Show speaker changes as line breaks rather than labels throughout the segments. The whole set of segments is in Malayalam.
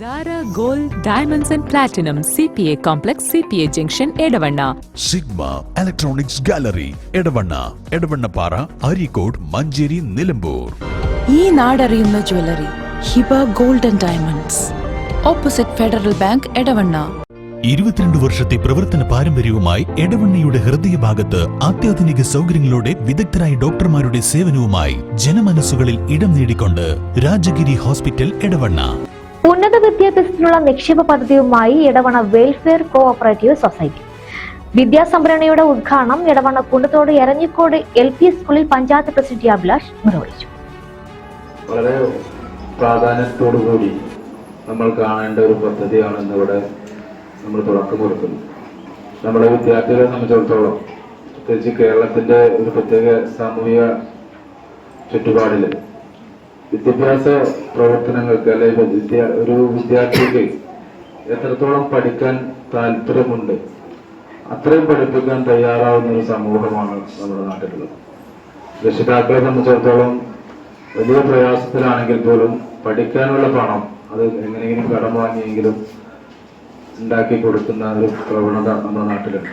Zara Gold Diamonds and Platinum CPA Complex CPA Junction Edavanna
Sigma Electronics Gallery Edavanna Para Arikod Manjeri Nilambur
ഈ നാടറിയുന്ന jewellery Hiba gold and diamonds opposite federal bank Edavanna
22 വർഷത്തെ പ്രവർത്തന പാരമ്പര്യവുമായി എടവണ്ണയുടെ ഹൃദയഭാഗത്ത് അത്യാധുനിക സൗകര്യങ്ങളോടെ വിദഗ്ധരായ ഡോക്ടർമാരുടെ സേവനവുമായി ജനമനസ്സുകളിൽ ഇടം നേടിക്കൊണ്ട് രാജഗിരി ഹോസ്പിറ്റൽ എടവണ്ണ.
ഉന്നത വിദ്യാഭ്യാസത്തിനുള്ള നിക്ഷേപ പദ്ധതിയുമായി എടവണ്ണ വെൽഫെയർ കോഓപ്പറേറ്റീവ് സൊസൈറ്റി വിദ്യാസംഭരണിയുടെ ഉദ്ഘാടനം എടവണ്ണ കുണ്ടത്തോട് എരഞ്ഞിക്കോട് LP സ്കൂളിൽ പഞ്ചായത്ത് പ്രസിഡന്റ് അഭിലാഷ് നിർവഹിച്ചു.
വളരെ പ്രാധാന്യത്തോടുകൂടി നമ്മൾ കാണേണ്ട ഒരു പദ്ധതിയാണ് ഇന്നിവിടെ നമ്മൾ തുടക്കം കൊടുക്കുന്നത്. നമ്മുടെ വിദ്യാർത്ഥികളെ സംബന്ധിച്ചിടത്തോളം പ്രത്യേകിച്ച് കേരളത്തിന്റെ ഒരു പ്രത്യേക സാമൂഹിക ചുറ്റുപാടിൽ വിദ്യാഭ്യാസ പ്രവർത്തനങ്ങൾക്ക് അല്ലെങ്കിൽ ഒരു വിദ്യാർത്ഥിക്ക് എത്രത്തോളം പഠിക്കാൻ താല്പര്യമുണ്ട് അത്രയും പഠിപ്പിക്കാൻ തയ്യാറാവുന്ന ഒരു സമൂഹമാണ് നമ്മുടെ നാട്ടിലുള്ളത്. രക്ഷിതാക്കളെ സംബന്ധിച്ചിടത്തോളം വലിയ പ്രയാസത്തിലാണെങ്കിൽ പോലും പഠിക്കാനുള്ള പണം അത് എങ്ങനെയെങ്കിലും കടം വാങ്ങിയെങ്കിലും ഉണ്ടാക്കി കൊടുക്കുന്ന ഒരു പ്രവണത നമ്മുടെ നാട്ടിലുണ്ട്.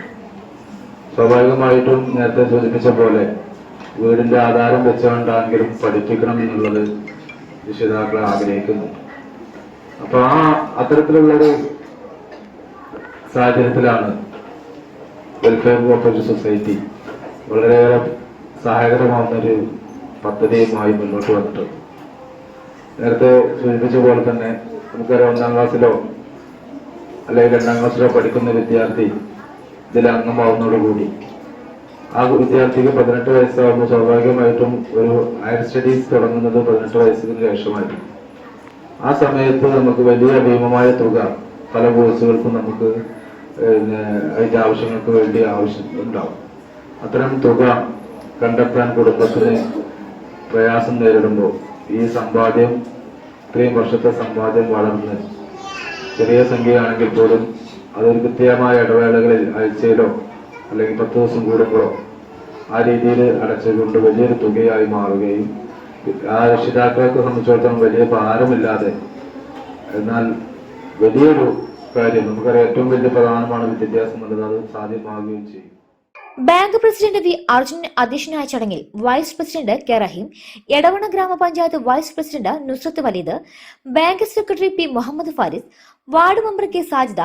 സ്വാഭാവികമായിട്ടും നേരത്തെ സൂചിപ്പിച്ച പോലെ വീടിന്റെ ആധാരം വെച്ചുകൊണ്ടാണെങ്കിലും പഠിപ്പിക്കണം എന്നുള്ളത് രക്ഷിതാക്കളെ ആഗ്രഹിക്കുന്നു. അപ്പൊ അത്തരത്തിലുള്ളൊരു സാഹചര്യത്തിലാണ് വെൽഫെയർ കോഓപ്പറേറ്റീവ് സൊസൈറ്റി വളരെയേറെ സഹായകരമാവുന്നൊരു പദ്ധതിയുമായി മുന്നോട്ട് വന്നിട്ടുണ്ട്. നേരത്തെ സൂചിപ്പിച്ച പോലെ തന്നെ നമുക്കറിയാം, 1ാം ക്ലാസ്സിലോ അല്ലെങ്കിൽ 2ാം ക്ലാസ്സിലോ പഠിക്കുന്ന വിദ്യാർത്ഥി ഇതിൽ അംഗമാവുന്നതോടുകൂടി ആ വിദ്യാർത്ഥിക്ക് 18 വയസ്സാകുമ്പോൾ സ്വാഭാവികമായിട്ടും ഒരു ഹയർ സ്റ്റഡീസ് തുടങ്ങുന്നത് 18 വയസ്സിന് ശേഷമായിരിക്കും. ആ സമയത്ത് നമുക്ക് വലിയ ഭീമമായ തുക പല കോഴ്സുകൾക്കും നമുക്ക് അതിന്റെ ആവശ്യങ്ങൾക്ക് വേണ്ടി ഉണ്ടാവും. അത്തരം തുക കണ്ടെത്താൻ കുടുംബത്തിന് പ്രയാസം നേരിടുമ്പോൾ ഈ സമ്പാദ്യം, ഇത്രയും വർഷത്തെ സമ്പാദ്യം വളർന്ന് ചെറിയ സംഖ്യയാണെങ്കിൽ പോലും അതൊരു കൃത്യമായ ഇടവേളകളിൽ ആഴ്ചയിലോ അല്ലെങ്കിൽ 10 ദിവസം കൂടുമ്പോഴോ ആ രീതിയിൽ അടച്ചുകൊണ്ട് വലിയൊരു തുകയായി മാറുകയും ആ രക്ഷിതാക്കൾക്ക് സംബന്ധിച്ചിടത്തോളം വലിയ ഭാരമില്ലാതെ എന്നാൽ വലിയൊരു കാര്യം, നമുക്കറിയാം ഏറ്റവും വലിയ പ്രധാനമാണ് വിദ്യാഭ്യാസം എന്നുള്ളത്, അത് സാധ്യമാവുകയും ചെയ്യും.
ബാങ്ക് പ്രസിഡന്റ് വി അർജുൻ അധ്യക്ഷനായ ചടങ്ങിൽ vice president K Rahim, Edavanna ഗ്രാമപഞ്ചായത്ത് vice president Nusrath Waleed, bank secretary P Muhammad Faris, ward member K Sajida,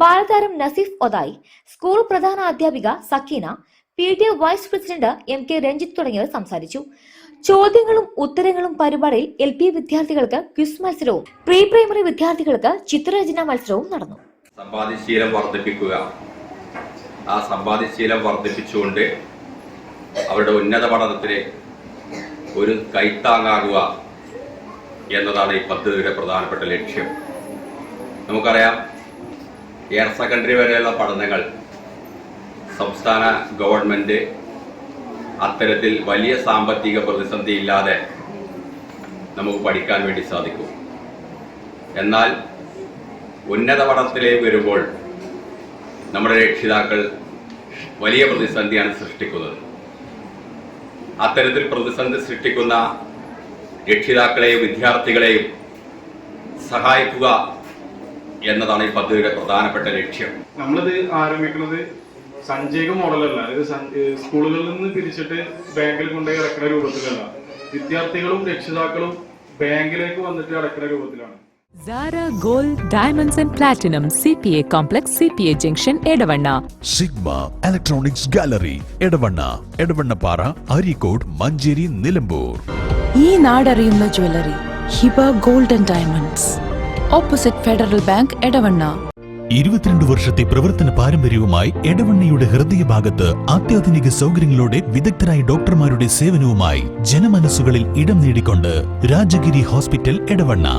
ബാലതാരം നസീഫ് ഒതായി, സ്കൂൾ പ്രധാന അധ്യാപിക Sakeena, PTA vice president MK Ranjith തുടങ്ങിയവർ സംസാരിച്ചു. ചോദ്യങ്ങളും ഉത്തരങ്ങളും പരിപാടിയിൽ LP വിദ്യാർത്ഥികൾക്ക് ക്വിസ് മത്സരവും പ്രീ പ്രൈമറി വിദ്യാർത്ഥികൾക്ക് ചിത്രരചനാ മത്സരവും നടന്നു.
സമ്പാദ്യശീലം വർദ്ധിപ്പിക്കുക, ആ സമ്പാദ്യശീലം വർദ്ധിപ്പിച്ചുകൊണ്ട് അവരുടെ ഉന്നത പഠനത്തിന് ഒരു കൈത്താങ്ങാകുക എന്നതാണ് ഈ പദ്ധതിയുടെ പ്രധാനപ്പെട്ട ലക്ഷ്യം. നമുക്കറിയാം, ഹയർ സെക്കൻഡറി വരെയുള്ള പഠനങ്ങൾ സംസ്ഥാന ഗവൺമെൻറ് അത്തരത്തിൽ വലിയ സാമ്പത്തിക പ്രതിസന്ധി ഇല്ലാതെ നമുക്ക് പഠിക്കാൻ വേണ്ടി സാധിക്കും. എന്നാൽ ഉന്നത പഠനത്തിലേക്ക് വരുമ്പോൾ നമ്മുടെ രക്ഷിതാക്കൾ വലിയ പ്രതിസന്ധിയാണ് സൃഷ്ടിക്കുന്നത്. അത്തരത്തിൽ പ്രതിസന്ധി സൃഷ്ടിക്കുന്ന രക്ഷിതാക്കളെയും വിദ്യാർത്ഥികളെയും സഹായിക്കുക എന്നതാണ് ഈ പദ്ധതിയുടെ പ്രധാനപ്പെട്ട ലക്ഷ്യം.
നമ്മളിത് ആരംഭിക്കുന്നത് സഞ്ചയിക മോഡലല്ല, ഇത് സ്കൂളുകളിൽ നിന്ന് തിരിച്ചിട്ട് ബാങ്കിൽ കൊണ്ടുപോയി അടക്കുന്ന രൂപത്തിലല്ല, വിദ്യാർത്ഥികളും രക്ഷിതാക്കളും ബാങ്കിലേക്ക് വന്നിട്ട് അടക്കുന്ന രൂപത്തിലാണ്.
Zara Gold Diamonds and Platinum CPA Complex CPA Junction Edavanna
Sigma Electronics Gallery Edavanna Para Arikod Manjeri Nilambur
ഈ നാടറിയുന്ന jewellery Hiba gold and diamonds opposite federal bank Edavanna.
22 വർഷത്തെ പ്രവർത്തന പാരമ്പര്യവുമായി എടവണ്ണയുടെ ഹൃദയഭാഗത്ത് അത്യാധുനിക സൗകര്യങ്ങളോടെ വിദഗ്ധരായ ഡോക്ടർമാരുടെ സേവനവുമായി ജനമനസ്സുകളിൽ ഇടം നേടിക്കൊണ്ട് രാജഗിരി ഹോസ്പിറ്റൽ എടവണ്ണ.